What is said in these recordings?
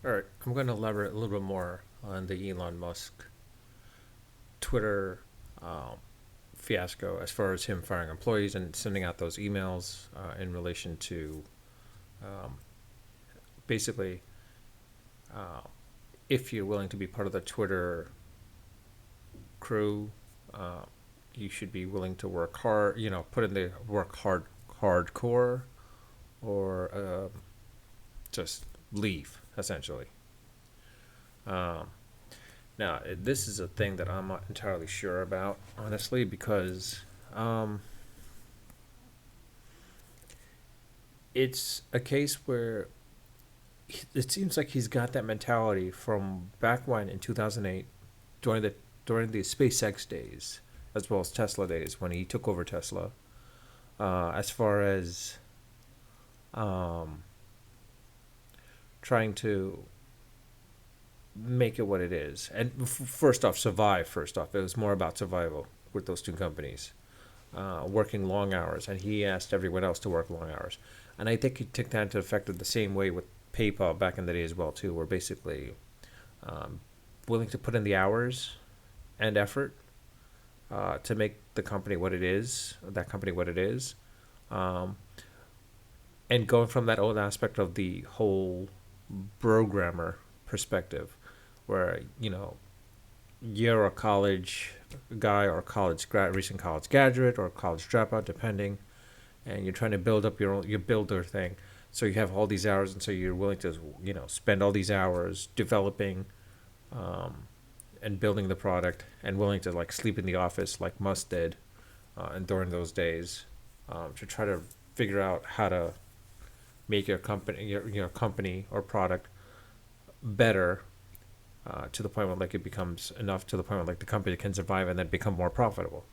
All right, I'm going to elaborate a little bit more on the Elon Musk Twitter um, fiasco as far as him firing employees and sending out those emails in relation to um, basically uh, if you're willing to be part of the Twitter crew, uh, you should be willing to work hard, put in the work hardcore, or just leave, essentially. Um, Now, this is a thing that I'm not entirely sure about, honestly, because um, it's a case where it seems like he's got that mentality from back when in 2008, during the during the SpaceX days, as well as Tesla days when he took over Tesla. As far as um, trying to make it what it is, and first off, survive. First off, it was more about survival with those two companies. Working long hours, and he asked everyone else to work long hours. And I think he took that into effect the same way with PayPal back in the day as well too, where basically um, willing to put in the hours and effort to make the company what it is, that company what it is, um, and going from that old aspect of the whole programmer perspective, where you're a college guy or recent college graduate or college dropout, depending, and you're trying to build up your builder thing. So you have all these hours, and so you're willing to spend all these hours developing um, and building the product, and willing to like sleep in the office like Musk did, and during those days, to try to figure out how to make your company or product better, to the point where like it becomes enough to the point where like the company can survive and then become more profitable,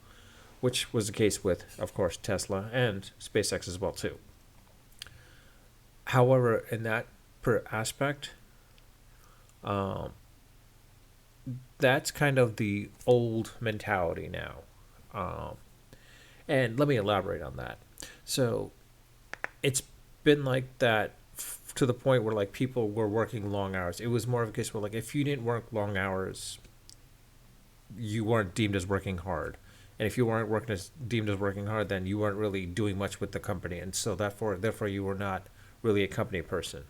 which was the case with, of course, Tesla and SpaceX as well too. However, in that per aspect, um, that's kind of the old mentality now. Um, and let me elaborate on that. So it's been like that to the point where like people were working long hours. It was more of a case where like if you didn't work long hours, you weren't deemed as working hard. And if you weren't working as deemed as working hard, then you weren't really doing much with the company, and so therefore you were not really a company person.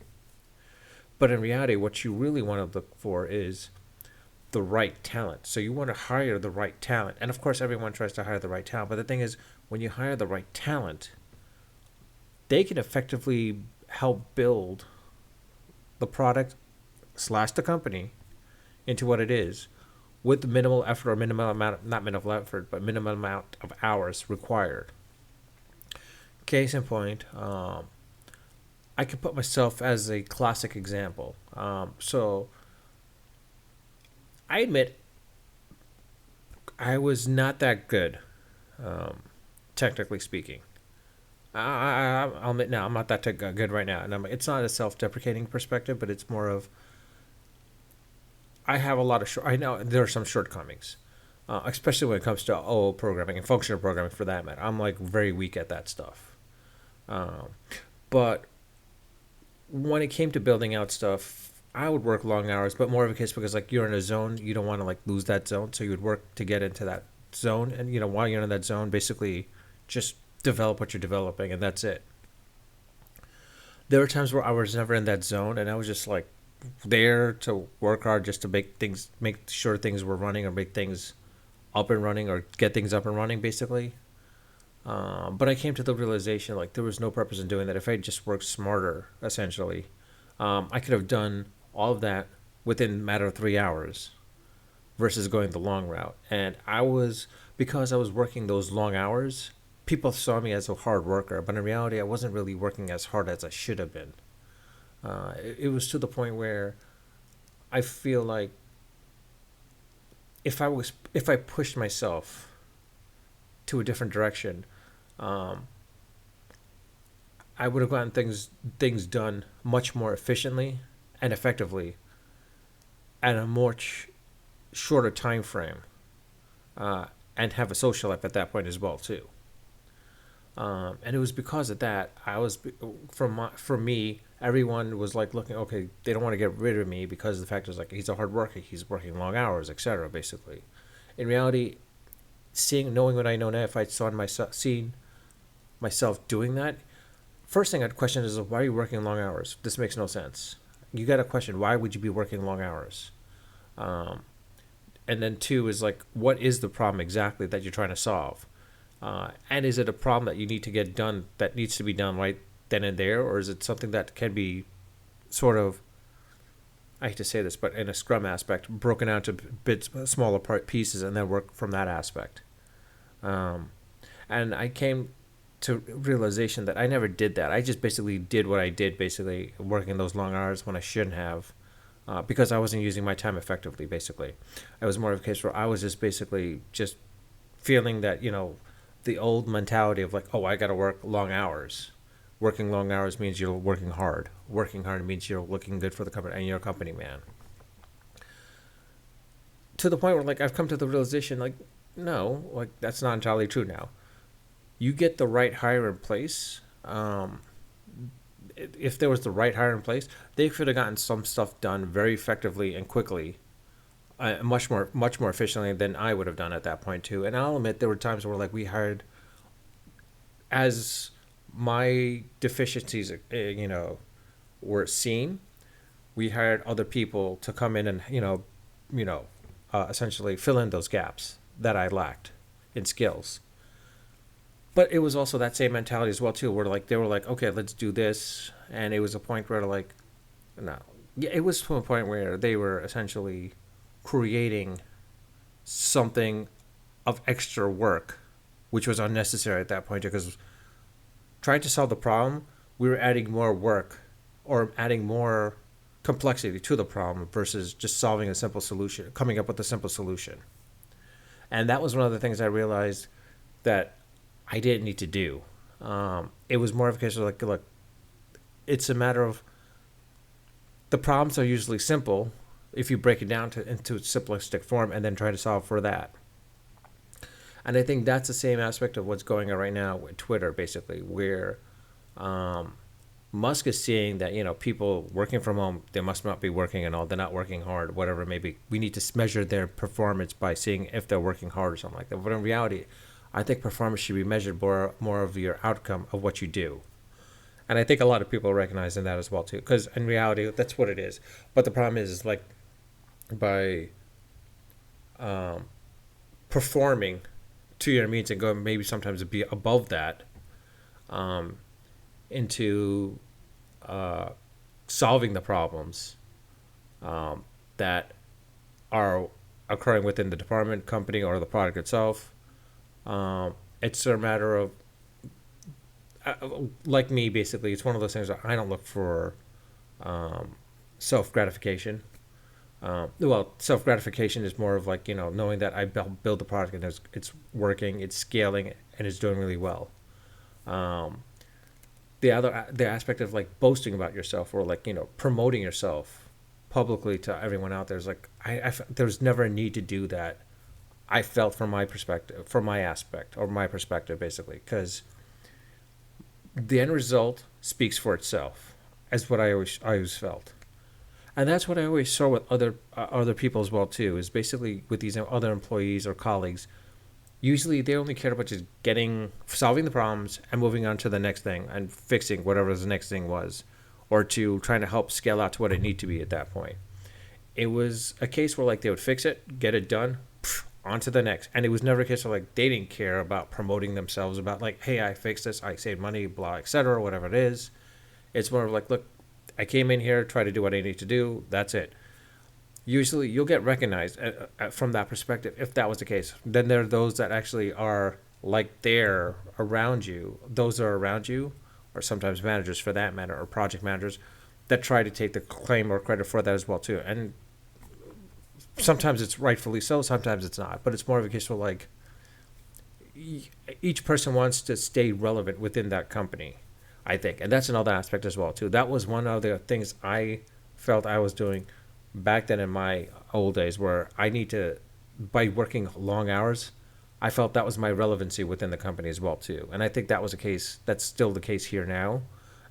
But in reality, what you really want to look for is the right talent. So you want to hire the right talent, and of course, everyone tries to hire the right talent. But the thing is, when you hire the right talent, they can effectively help build the product slash the company into what it is, with minimal effort or minimal amount, not minimal effort, but minimal amount of hours required. Case in point, I could put myself as a classic example. So I admit I was not that good, um, technically speaking. I'll admit now I'm not that good right now, and it's not a self-deprecating perspective, but it's more of I have a lot of I know there are some shortcomings, especially when it comes to programming and functional programming for that matter. I'm like very weak at that stuff. Um, but when it came to building out stuff, I would work long hours, but more of a case because like you're in a zone, you don't want to like lose that zone, so you would work to get into that zone, and while you're in that zone, basically just develop what you're developing, and that's it. There were times where I was never in that zone, and I was just like there to work hard just to make sure things were running, or make things up and running, or get things up and running, basically. But I came to the realization like there was no purpose in doing that. If I just worked smarter, essentially, I could have done all of that within a matter of 3 hours versus going the long route. And because I was working those long hours, people saw me as a hard worker, but in reality, I wasn't really working as hard as I should have been. It was to the point where I feel like if I pushed myself to a different direction, um, I would have gotten things done much more efficiently and effectively at a much shorter time frame, uh, and have a social life at that point as well too. And it was because of that I was for me everyone was like looking, okay, they don't want to get rid of me because the fact is like he's a hard worker, he's working long hours, etc. Basically, in reality, knowing what I know now, if I saw myself seen myself doing that, first thing I'd question is why are you working long hours? This makes no sense. You got to question why would you be working long hours, um, and then two is like what is the problem exactly that you're trying to solve, and is it a problem that you need to get done that needs to be done right then and there, or is it something that can be sort of, I hate to say this, but in a scrum aspect, broken out to bits, smaller pieces, and then work from that aspect. Um, and I came to realization that I never did that. I just basically did what I did, basically working those long hours when I shouldn't have, because I wasn't using my time effectively. Basically, it was more of a case where I was just basically just feeling that the old mentality of like, oh, I got to work long hours. Working long hours means you're working hard. Working hard means you're looking good for the company and you're a company man. To the point where like I've come to the realization like, no, like that's not entirely true now. You get the right hire in place. If there was the right hire in place, they could have gotten some stuff done very effectively and quickly, much more efficiently than I would have done at that point too. And I'll admit there were times where like we hired, as my deficiencies, were seen. We hired other people to come in and essentially fill in those gaps that I lacked in skills. But it was also that same mentality as well too, where like they were like, okay, let's do this, and it was a point where like, no, yeah, it was to a point where they were essentially creating something of extra work, which was unnecessary at that point because trying to solve the problem, we were adding more work or adding more complexity to the problem versus just solving a simple solution, coming up with a simple solution. And that was one of the things I realized that I didn't need to do. It was more of a case of like, look, it's a matter of the problems are usually simple if you break it down into its simplistic form and then try to solve for that. And I think that's the same aspect of what's going on right now with Twitter, basically, where Musk is seeing that people working from home, they must not be working and all, they're not working hard, whatever it may be. We need to measure their performance by seeing if they're working hard or something like that. But in reality, I think performance should be measured more of your outcome of what you do. And I think a lot of people are recognizing that as well too, because in reality, that's what it is. But the problem is like by performing to your means and go maybe sometimes be above that, into solving the problems that are occurring within the department, company, or the product itself. It's a matter of, like me, basically, it's one of those things that I don't look for self gratification. Self gratification is more of like knowing that I build the product and it's working, it's scaling, and it's doing really well. The aspect of like boasting about yourself or like promoting yourself publicly to everyone out there is like there's never a need to do that. I felt from my perspective, from my aspect or my perspective, basically, because the end result speaks for itself, as what I always felt. And that's what I always saw with other people as well too. Is basically with these other employees or colleagues, usually they only cared about just solving the problems and moving on to the next thing and fixing whatever the next thing was, or to trying to help scale out to what it need to be at that point. It was a case where like they would fix it, get it done, on to the next, and it was never a case of like they didn't care about promoting themselves about like, hey, I fixed this, I saved money, blah, etc., whatever it is. It's more of like, look, I came in here, try to do what I need to do. That's it. Usually, you'll get recognized from that perspective if that was the case. Then there are those that actually are like they're around you. Those that are around you, or sometimes managers for that matter, or project managers, that try to take the claim or credit for that as well too. And sometimes it's rightfully so, sometimes it's not. But it's more of a case where like each person wants to stay relevant within that company, I think. And that's another aspect as well too. That was one of the things I felt I was doing back then in my old days, where I need to, by working long hours, I felt that was my relevancy within the company as well too. And I think that was a case, that's still the case here now.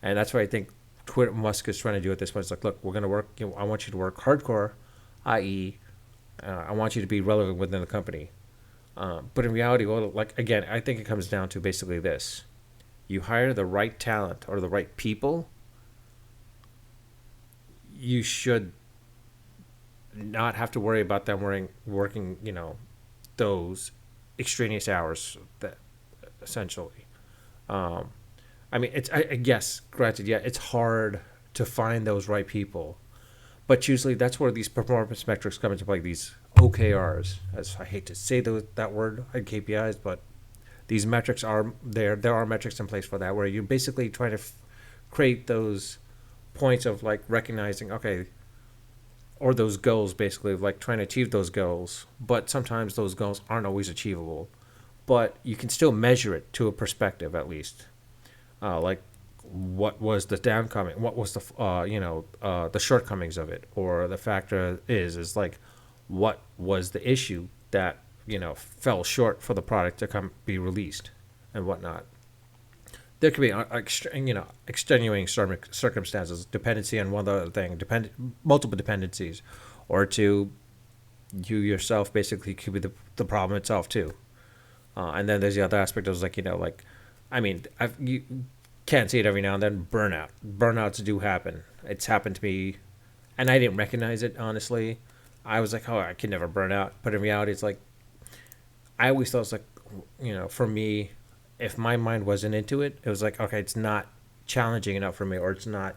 And that's why I think Twitter Musk is trying to do at this point is like, look, we're gonna work. I want you to work hardcore, i.e., I want you to be relevant within the company. But in reality, well, like again, I think it comes down to basically this: you hire the right talent or the right people, you should not have to worry about them working, those extraneous hours that essentially. Um, I mean, I guess, granted, yeah, it's hard to find those right people, but usually that's where these performance metrics come into play. These OKRs, as I hate to say that word, like KPIs, but these metrics are there. There are metrics in place for that, where you're basically trying to create those points of like recognizing, okay, or those goals, basically, of like trying to achieve those goals. But sometimes those goals aren't always achievable, but you can still measure it to a perspective at least. Like what was the downcoming, what was the the shortcomings of it, or the factor is like what was the issue that fell short for the product to come be released and whatnot. There could be extenuating circumstances, dependency on one other thing, multiple dependencies, or to you yourself basically could be the problem itself too. And then there's the other aspect of like I mean, you can't see it every now and then. Burnouts do happen. It's happened to me, and I didn't recognize it honestly. I was like, oh, I can never burn out. But in reality, it's like I always thought it was like, for me, if my mind wasn't into it, it was like, okay, it's not challenging enough for me, or it's not,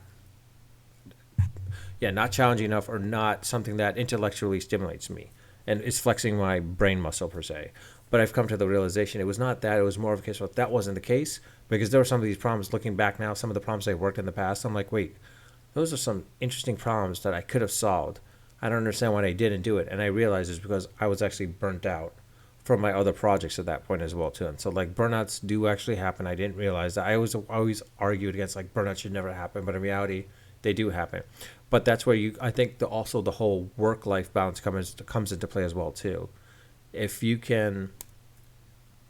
yeah, not challenging enough, or not something that intellectually stimulates me and is flexing my brain muscle per se. But I've come to the realization it was not that. It was more of a case of that wasn't the case, because there were some of these problems. Looking back now, some of the problems I worked in the past, I'm like, wait, those are some interesting problems that I could have solved. I don't understand why I didn't do it, and I realized it's because I was actually burnt out from my other projects at that point as well too. And so like burnouts do actually happen. I didn't realize that. I always argued against like burnout should never happen, but in reality, they do happen. But that's where I think also the whole work life balance comes into play as well too. If you can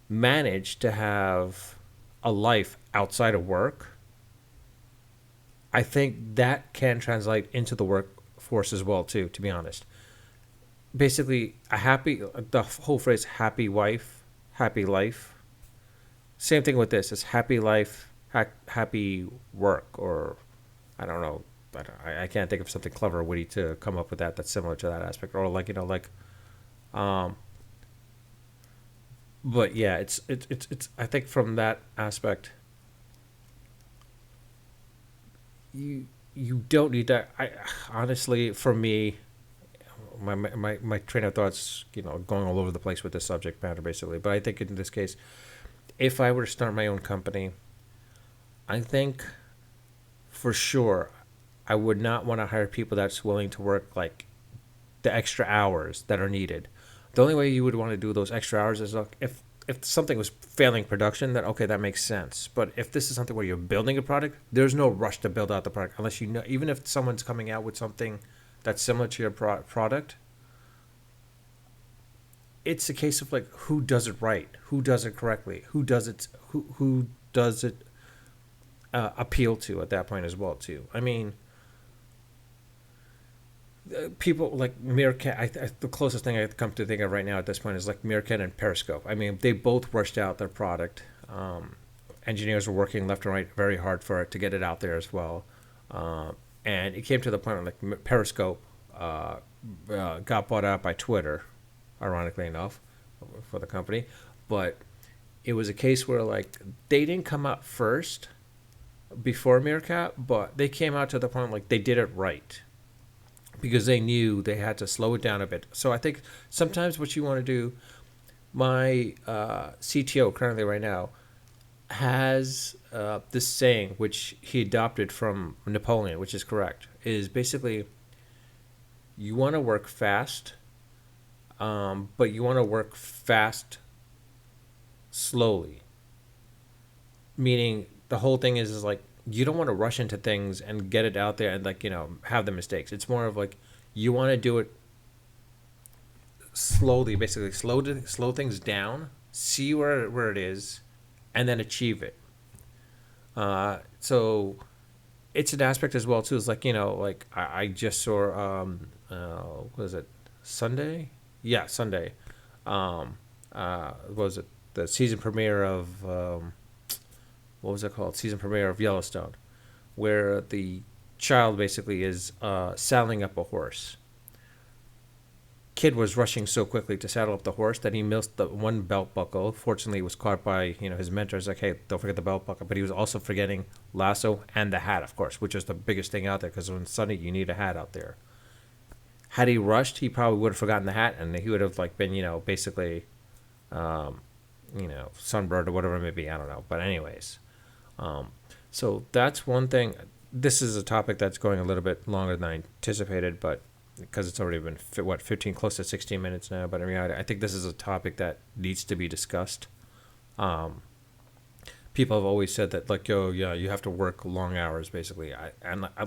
manage to have a life outside of work, I think that can translate into the workforce as well too, to be honest. Basically, the whole phrase happy wife, happy life. Same thing with this. It's happy life, happy work, or I don't know. I can't think of something clever or witty to come up with that's similar to that aspect. Or like, um, but yeah, it's I think from that aspect, you don't need that. I honestly, for me, my train of thoughts, going all over the place with this subject matter basically. But I think in this case, if I were to start my own company, I think for sure I would not want to hire people that's willing to work like the extra hours that are needed. The only way you would want to do those extra hours is like if something was failing production, then okay, that makes sense. But if this is something where you're building a product, there's no rush to build out the product unless even if someone's coming out with something that's similar to your product. It's a case of like who does it right, who does it correctly, who does it appeal to at that point as well too. I mean, people like Meerkat. The closest thing I come to think of right now at this point is like Meerkat and Periscope. I mean, they both rushed out their product. Engineers were working left and right very hard for it to get it out there as well. And it came to the point where like Periscope got bought out by Twitter, ironically enough, for the company. But it was a case where like they didn't come out first before Meerkat, but they came out to the point like they did it right because they knew they had to slow it down a bit. So I think sometimes what you want to do, my CTO currently right now has this saying, which he adopted from Napoleon, which is correct, is basically you want to work fast, but you want to work fast slowly. Meaning the whole thing is like you don't want to rush into things and get it out there and like have the mistakes. It's more of like you want to do it slowly, basically slow things down, see where it is, and then achieve it. So it's an aspect as well too. It's like, like I just saw what was it, Sunday? Yeah, Sunday. What was it, the season premiere of what was it called? Season premiere of Yellowstone, where the child basically is saddling up a horse. Kid was rushing so quickly to saddle up the horse that he missed the one belt buckle. Fortunately, it was caught by his mentors. Like, hey, don't forget the belt buckle. But he was also forgetting lasso and the hat, of course, which is the biggest thing out there. Because when it's sunny, you need a hat out there. Had he rushed, he probably would have forgotten the hat, and he would have like been basically, sunburned or whatever it may be. I don't know. But anyways, so that's one thing. This is a topic that's going a little bit longer than I anticipated, but because it's already been 15, close to 16 minutes now. But in reality, I think this is a topic that needs to be discussed. People have always said that, like, yo, yeah, you have to work long hours, basically.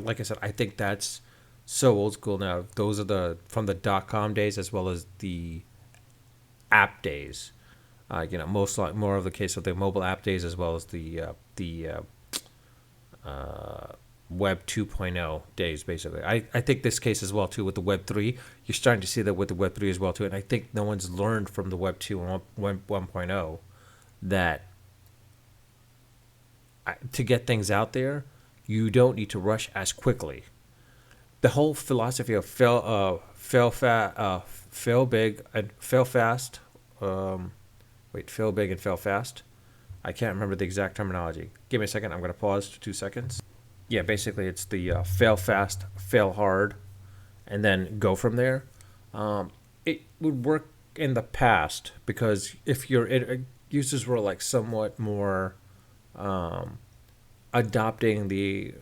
Like I said, I think that's so old school now. Those are from the .com days as well as the app days. More of the case with the mobile app days as well as the Web 2.0 days, basically. I think this case as well, too, with the Web 3. You're starting to see that with the Web 3 as well, too. And I think no one's learned from the Web 2 and Web 1.0 that to get things out there, you don't need to rush as quickly. The whole philosophy of fail big and fail fast. Fail big and fail fast. I can't remember the exact terminology. Give me a second. I'm going to pause for 2 seconds. Yeah, basically it's the fail fast, fail hard, and then go from there. It would work in the past because if users were like somewhat more adopting the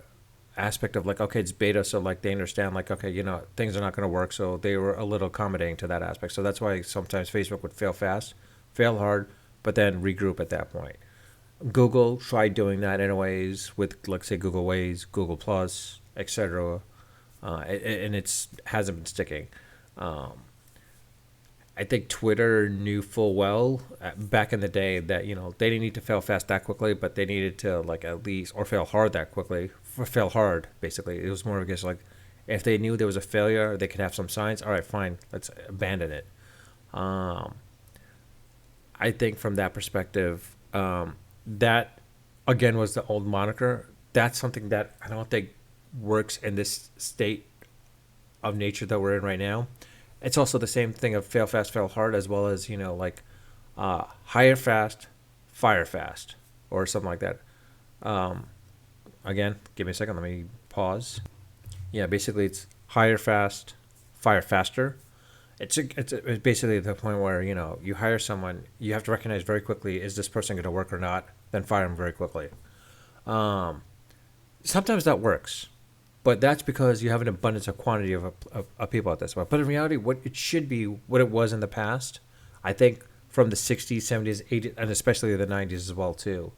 aspect of like, okay, it's beta, so like they understand like, okay, things are not going to work, so they were a little accommodating to that aspect. So that's why sometimes Facebook would fail fast, fail hard, but then regroup at that point. Google tried doing that anyways with, like, say, Google Ways, Google Plus, etc. And it's hasn't been sticking. I think Twitter knew full well back in the day that they didn't need to fail fast that quickly, but they needed to like at least or fail hard that quickly. Fail hard, basically. It was more of a case like if they knew there was a failure, they could have some signs. All right, fine, let's abandon it. I think from that perspective. That again was the old moniker. That's something that I don't think works in this state of nature that we're in right now. It's also the same thing of fail fast, fail hard, as well as hire fast, fire fast, or something like that. Again, give me a second. Let me pause. Yeah, basically it's hire fast, fire faster. It's basically the point where you hire someone, you have to recognize very quickly, is this person going to work or not, then fire them very quickly. Sometimes that works, but that's because you have an abundance of quantity of people at this point. But in reality, what it should be, what it was in the past, I think from the 60s, 70s, 80s, and especially the 90s as well too,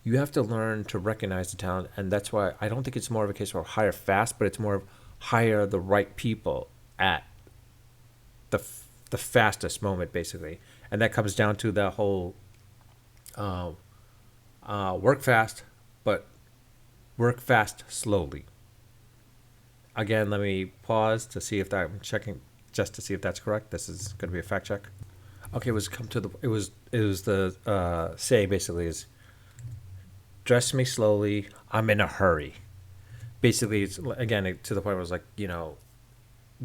you have to learn to recognize the talent, and that's why I don't think it's more of a case where hire fast, but it's more of hire the right people at the fastest moment, basically. And that comes down to the whole work fast, but work fast slowly. Again, let me pause to see if I'm checking just to see if that's correct. This is going to be a fact check. Okay, it was the saying basically is dress me slowly, I'm in a hurry. Basically, it's again to the point where it's like,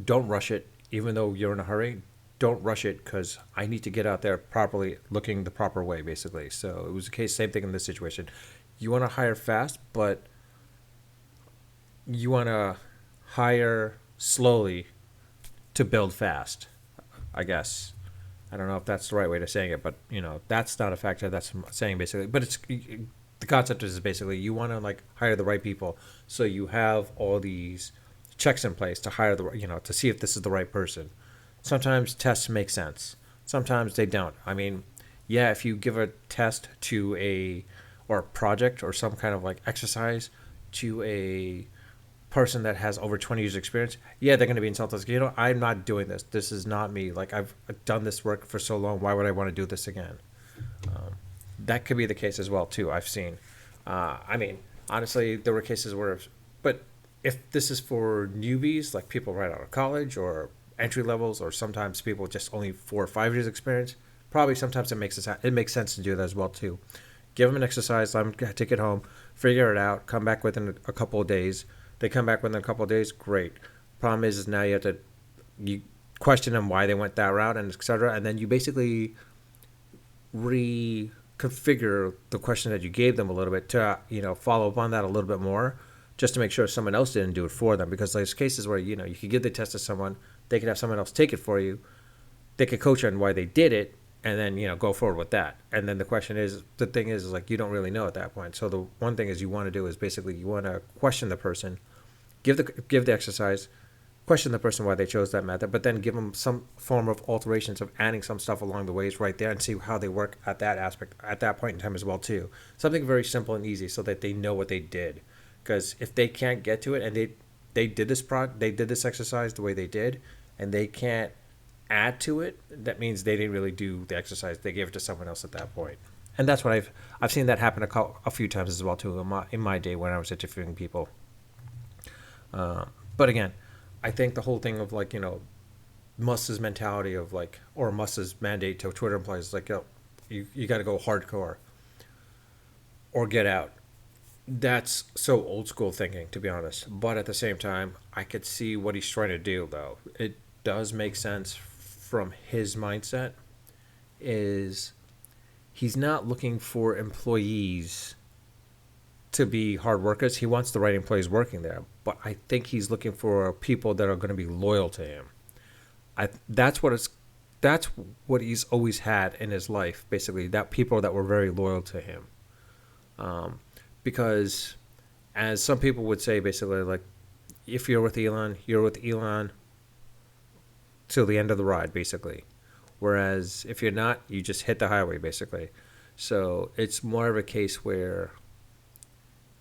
don't rush it. Even though you're in a hurry, don't rush it because I need to get out there properly, looking the proper way, basically. So it was the case, same thing in this situation. You want to hire fast, but you want to hire slowly to build fast, I guess. I don't know if that's the right way to saying it, but that's not a factor. That's saying basically, but it's the concept is basically you want to like hire the right people, so you have all these checks in place to hire to see if this is the right person. Sometimes tests make sense. Sometimes they don't. I mean, yeah, if you give a test or a project or some kind of like exercise to a person that has over 20 years experience, yeah, they're going to be insulted. I'm not doing this. This is not me. Like I've done this work for so long. Why would I want to do this again? That could be the case as well too. I've seen. Honestly, there were cases where, but if this is for newbies, like people right out of college or entry levels, or sometimes people just only 4 or 5 years experience, probably sometimes it makes sense to do that as well too. Give them an exercise, let them take it home, figure it out, come back within a couple of days. They come back within a couple of days, great. Problem is now you question them why they went that route and etc. And then you basically reconfigure the question that you gave them a little bit to follow up on that a little bit more, just to make sure someone else didn't do it for them. Because there's cases where you could give the test to someone, they could have someone else take it for you, they could coach on why they did it, and then go forward with that. And then the thing is like you don't really know at that point. So the one thing is you want to do is basically you want to question the person, give the exercise, question the person why they chose that method, but then give them some form of alterations of adding some stuff along the ways right there and see how they work at that aspect at that point in time as well too. Something very simple and easy so that they know what they did. Because if they can't get to it and they did this exercise the way they did, and they can't add to it, that means they didn't really do the exercise. They gave it to someone else at that point. And that's what I've seen that happen a few times as well too in my day when I was interviewing people. But again, I think the whole thing of Musk's mentality of or Musk's mandate to Twitter employees is you got to go hardcore or get out. That's so old school thinking, to be honest. But at the same time, I could see what he's trying to do, though. It does make sense from his mindset. Is he's not looking for employees to be hard workers. He wants the right employees working there. But I think he's looking for people that are going to be loyal to him. That's what he's always had in his life, basically. That people that were very loyal to him. Because, as some people would say, basically, if you're with Elon, you're with Elon till the end of the ride, basically. Whereas if you're not, you just hit the highway, basically. So it's more of a case where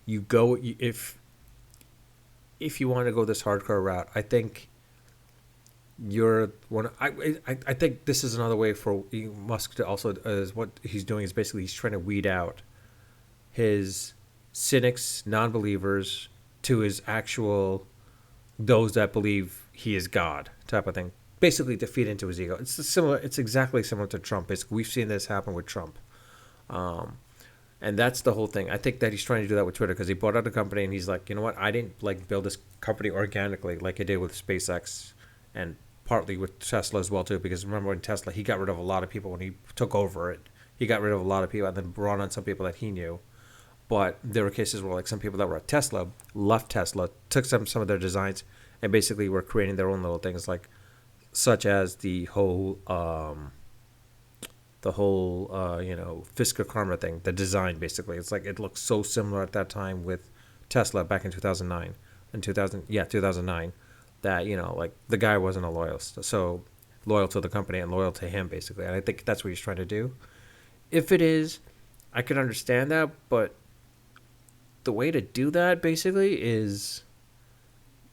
you go if you want to go this hardcore route. I think you're one. I think this is another way for Musk to also is what he's doing is basically he's trying to weed out his cynics, non-believers, to his actual those that believe he is God type of thing. Basically, to feed into his ego. It's exactly similar to Trump. We've seen this happen with Trump, and that's the whole thing. I think that he's trying to do that with Twitter because he bought out a company and he's like, you know what? I didn't build this company organically like I did with SpaceX, and partly with Tesla as well too. Because remember when Tesla, he got rid of a lot of people when he took over it. He got rid of a lot of people and then brought on some people that he knew. But there were cases where some people that were at Tesla left Tesla, took some of their designs, and basically were creating their own little things, such as the whole Fisker Karma thing, the design basically. It's it looks so similar at that time with Tesla back in 2009, 2009, that the guy wasn't a loyalist, so loyal to the company and loyal to him basically. And I think that's what he's trying to do. If it is, I could understand that, but the way to do that basically is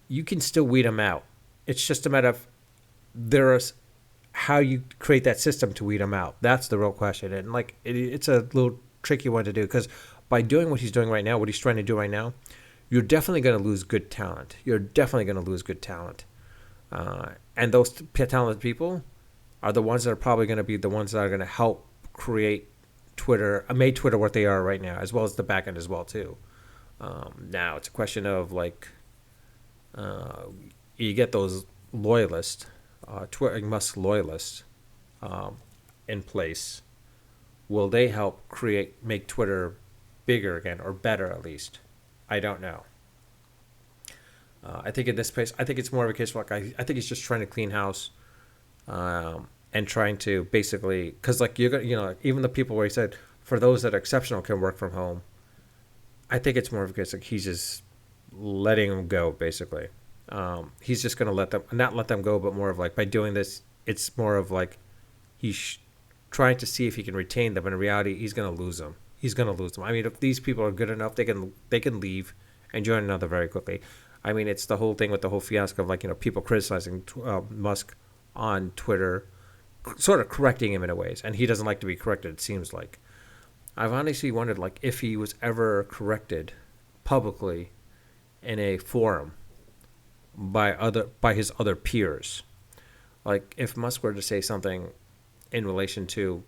you can still weed them out. It's just a matter of how you create that system to weed them out. That's the real question. And it's a little tricky one to do because by doing what he's doing right now, what he's trying to do right now, you're definitely going to lose good talent. And those talented people are the ones that are probably going to be the ones that are going to help create made Twitter what they are right now, as well as the back end as well too. Now it's a question of you get those loyalists, Musk loyalists, in place. Will they help make Twitter bigger again or better at least? I don't know. I think in this case, I think it's more of a case where I think he's just trying to clean house, and trying to basically because you're gonna even the people where he said for those that are exceptional can work from home. I think it's more of a case he's just letting them go basically. He's just gonna not let them go, but more of by doing this, it's more of he's trying to see if he can retain them. But in reality, he's gonna lose them. I mean, if these people are good enough, they can leave and join another very quickly. I mean, it's the whole thing with the whole fiasco of people criticizing Musk on Twitter, sort of correcting him in a ways, and he doesn't like to be corrected. It seems like I've honestly wondered if he was ever corrected publicly in a forum by his other peers. Like if Musk were to say something in relation to,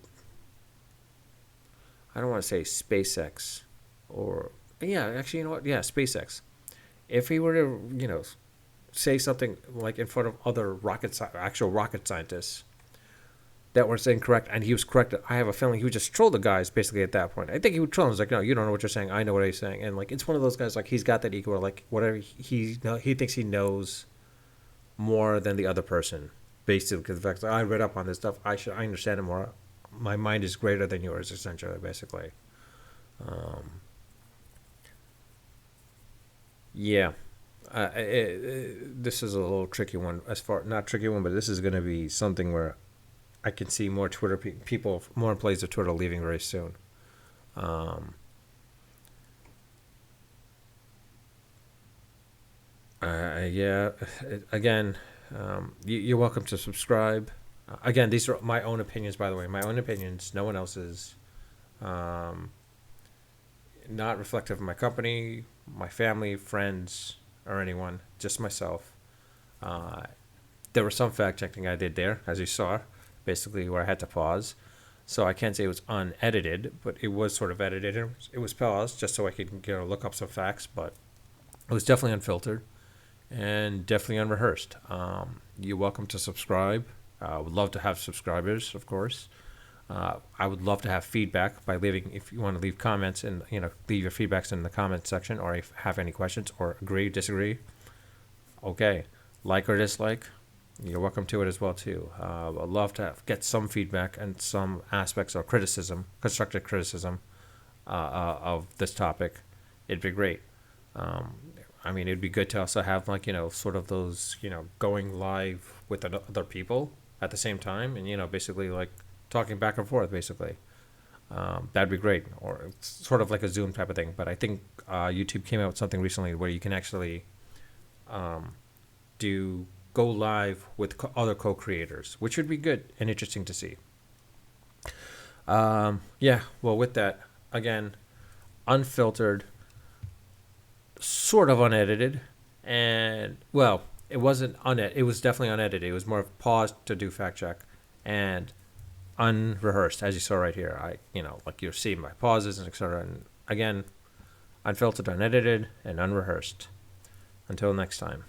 I don't want to say SpaceX, or yeah, actually, you know what? Yeah, SpaceX. If he were to, say something like in front of other actual rocket scientists that was incorrect, and he was corrected, I have a feeling he would just troll the guys basically at that point. I think he would troll them. He's like, no, you don't know what you're saying. I know what he's saying, and like it's one of those guys like he's got that ego, where, like whatever he thinks he knows more than the other person, basically because the fact that I read up on this stuff, I understand it more. My mind is greater than yours, essentially, basically. Um, yeah, this is a little tricky one. As far not tricky one, but this is going to be something where I can see more Twitter people, more employees of Twitter leaving very soon. Um, yeah, again, you're welcome to subscribe. Again, these are my own opinions, by the way. My own opinions, no one else's. Um, Not reflective of my company, my family, friends, or anyone. Just myself. Uh, there was some fact checking I did there, as you saw, basically where I had to pause. So I can't say it was unedited, but it was sort of edited. It was paused just so I could look up some facts, but it was definitely unfiltered and definitely unrehearsed. You're welcome to subscribe. I would love to have subscribers, of course. I would love to have feedback by leaving, if you want to leave comments, and leave your feedbacks in the comments section, or if you have any questions or agree, disagree. Okay, like or dislike, you're welcome to it as well too. I'd love to get some feedback and some aspects of criticism, constructive criticism of this topic. It'd be great. Um, I mean, it'd be good to also have sort of those going live with other people at the same time, and basically like talking back and forth basically. That'd be great, or it's sort of like a Zoom type of thing. But I think YouTube came out with something recently where you can actually um, do go live with other co-creators, which would be good and interesting to see. Yeah, well, with that, again, unfiltered, sort of unedited, and well, it wasn't unedited. It was definitely unedited. It was more of paused to do fact check, and unrehearsed, as you saw right here. Like you're seeing my pauses and etc. And again, unfiltered, unedited, and unrehearsed. Until next time.